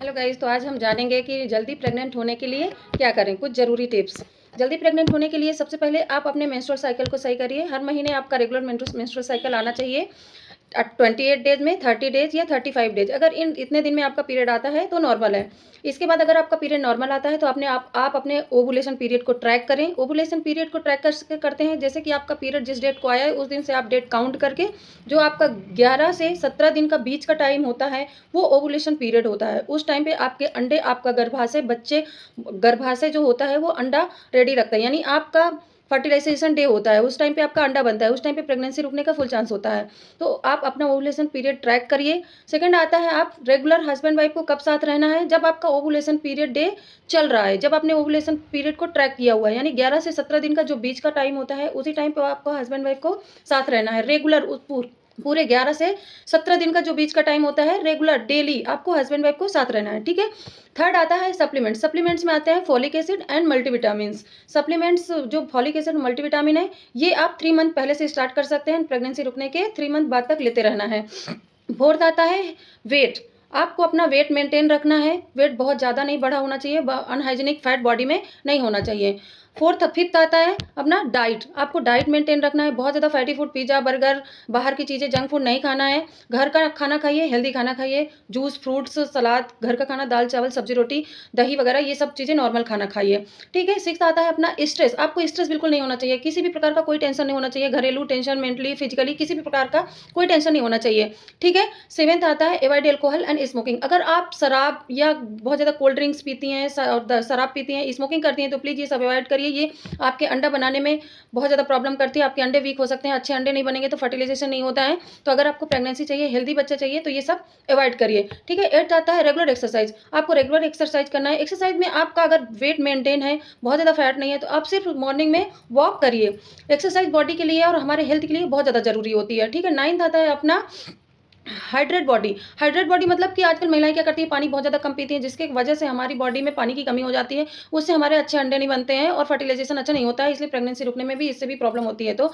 Hello guys, तो आज हम जानेंगे कि जल्दी प्रेग्नेंट होने के लिए क्या करें। कुछ ज़रूरी टिप्स। जल्दी प्रेग्नेंट होने के लिए सबसे पहले आप अपने मेंस्ट्रुअल साइकिल को सही करिए। हर महीने आपका रेगुलर मेंस्ट्रुअल साइकिल आना चाहिए। 28 डेज में, 30 डेज या 35 डेज। अगर इन इतने दिन में आपका पीरियड आता है तो नॉर्मल है। इसके बाद अगर आपका पीरियड नॉर्मल आता है तो आप अपने ओवुलेशन पीरियड को ट्रैक करें। ओवुलेशन पीरियड को ट्रैक करते हैं, जैसे कि आपका पीरियड जिस डेट को आया है उस दिन से आप डेट काउंट करके जो आपका 11 से 17 दिन का बीच का टाइम होता है वो ओवुलेशन पीरियड होता है। उस टाइम पे आपके अंडे, आपका गर्भाशय जो होता है वो अंडा रेडी रखता है, यानी आपका फर्टिलाइजेशन डे होता है। उस टाइम पे आपका अंडा बनता है, उस टाइम पे प्रेगनेंसी रुकने का फुल चांस होता है। तो आप अपना ओवुलेशन पीरियड ट्रैक करिए। सेकंड आता है, आप रेगुलर हस्बैंड वाइफ को कब साथ रहना है, जब आपका ओवुलेशन पीरियड डे चल रहा है, जब आपने ओवुलेशन पीरियड को ट्रैक किया हुआ है, यानी 11 से 17 दिन का जो बीच का टाइम होता है उसी टाइम पे आपको हस्बैंड वाइफ को साथ रहना है। रेगुलर उस पूरे 11 से 17 दिन का जो बीच का टाइम होता है, रेगुलर डेली आपको हस्बैंड वाइफ को साथ रहना है, ठीक है। थर्ड आता है सप्लीमेंट। सप्लीमेंट्स में आते हैं folic acid and multivitamins. Supplements जो फॉलिक एसिड मल्टीविटामिन है, ये आप 3 मंथ पहले से स्टार्ट कर सकते हैं। प्रेगनेंसी रुकने के 3 मंथ बाद तक लेते रहना है। फोर्थ आता है वेट। आपको अपना वेट मेंटेन रखना है। वेट बहुत ज़्यादा नहीं बढ़ा होना चाहिए, अनहाइजीनिक फैट बॉडी में नहीं होना चाहिए। फिफ्थ आता है अपना डाइट। आपको डाइट मेंटेन रखना है। बहुत ज़्यादा फैटी फूड, पिज़्ज़ा, बर्गर, बाहर की चीज़ें, जंक फूड नहीं खाना है। घर का खाना खाइए, हेल्दी खाना खाइए। जूस, फ्रूट्स, सलाद, घर का खाना, दाल चावल सब्जी रोटी, दही वगैरह, ये सब चीज़ें नॉर्मल खाना खाइए, ठीक है। सिक्स्थ आता है अपना स्ट्रेस। आपको स्ट्रेस बिल्कुल नहीं होना चाहिए। किसी भी प्रकार का कोई टेंशन नहीं होना चाहिए। घरेलू टेंशन, मेंटली, फिजिकली, किसी भी प्रकार का कोई टेंशन नहीं होना चाहिए, ठीक है। सेवेंथ आता है अवॉइड अल्कोहल एंड स्मोकिंग। अगर आप शराब या बहुत ज़्यादा कोल्ड ड्रिंक्स पीती हैं, शराब पीती हैं, स्मोकिंग करती हैं, तो प्लीज़ ये सब अवॉइड करिए। ये आपके अंडा बनाने में बहुत ज़्यादा प्रॉब्लम करती है। आपके अंडे वीक हो सकते हैं। अच्छे अंडे नहीं बनेंगे तो फर्टिलाइजेशन नहीं होता है। तो अगर आपको प्रेगनेंसी चाहिए, हेल्दी बच्चा चाहिए, तो ये सब अवॉइड करिए, ठीक है। एट्थ आता है रेगुलर एक्सरसाइज। आपको रेगुलर एक्सरसाइज करना है। एक्सरसाइज में आपका अगर वेट मेंटेन है, बहुत ज़्यादा फैट नहीं है, तो आप सिर्फ मॉर्निंग में वॉक करिए। एक्सरसाइज बॉडी के लिए और हमारे हेल्थ के लिए बहुत ज़्यादा जरूरी होती है, ठीक है। नाइन्थ आता है अपना हाइड्रेट बॉडी। हाइड्रेट बॉडी मतलब कि आजकल महिलाएं क्या करती हैं, पानी बहुत ज़्यादा कम पीती हैं, जिसकी वजह से हमारी बॉडी में पानी की कमी हो जाती है। उससे हमारे अच्छे अंडे नहीं बनते हैं और फर्टिलाइजेशन अच्छा नहीं होता है, इसलिए प्रेगनेंसी रुकने में भी इससे भी प्रॉब्लम होती है। तो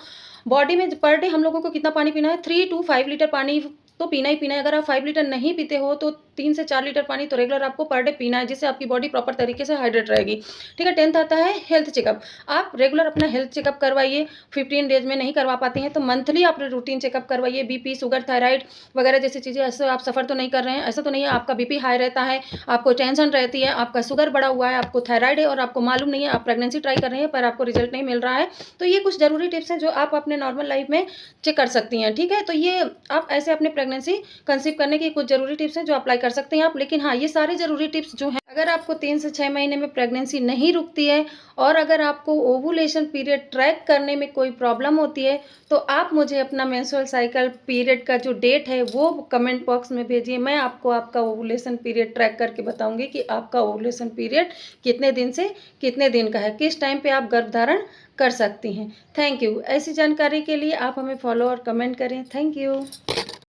बॉडी में पर डे हम लोगों को कितना पानी पीना है, 3 to 5 लीटर पानी तो पीना ही पीना है। अगर आप 5 लीटर नहीं पीते हो तो 3 से 4 लीटर पानी तो रेगुलर आपको पर डे पीना है, जिससे आपकी बॉडी प्रॉपर तरीके से हाइड्रेट रहेगी, ठीक है। 10th आता है हेल्थ चेकअप। आप रेगुलर अपना हेल्थ चेकअप करवाइए। 15 डेज में नहीं करवा पाते हैं तो मंथली आप रूटीन चेकअप करवाइए। बीपी, शुगर, थायराइड वगैरह जैसी चीज़ें, ऐसे आप सफ़र तो नहीं कर रहे हैं, ऐसा तो नहीं है आपका बीपी हाई रहता है, आपको टेंशन रहती है, आपका शुगर बढ़ा हुआ है, आपको थायराइड है और आपको मालूम नहीं है, आप प्रेगनेंसी ट्राई कर रहे हैं पर आपको रिजल्ट नहीं मिल रहा है। तो ये कुछ ज़रूरी टिप्स हैं जो आप अपने नॉर्मल लाइफ में चेक कर सकती हैं, ठीक है। तो ये आप ऐसे अपने प्रेगनेंसी कंसीव करने की कुछ ज़रूरी टिप्स हैं जो अप्लाई कर सकते हैं आप। लेकिन हाँ, ये सारे ज़रूरी टिप्स जो हैं, अगर आपको 3 से 6 महीने में प्रेगनेंसी नहीं रुकती है और अगर आपको ओवुलेशन पीरियड ट्रैक करने में कोई प्रॉब्लम होती है, तो आप मुझे अपना मेंस्ट्रुअल साइकिल पीरियड का जो डेट है वो कमेंट बॉक्स में भेजिए। मैं आपको आपका ओवुलेशन पीरियड ट्रैक करके बताऊंगी कि आपका ओवुलेशन पीरियड कितने दिन से कितने दिन का है, किस टाइम पे आप गर्भधारण कर सकती हैं। Thank you. ऐसी जानकारी के लिए आप हमें फॉलो और कमेंट करें। Thank you.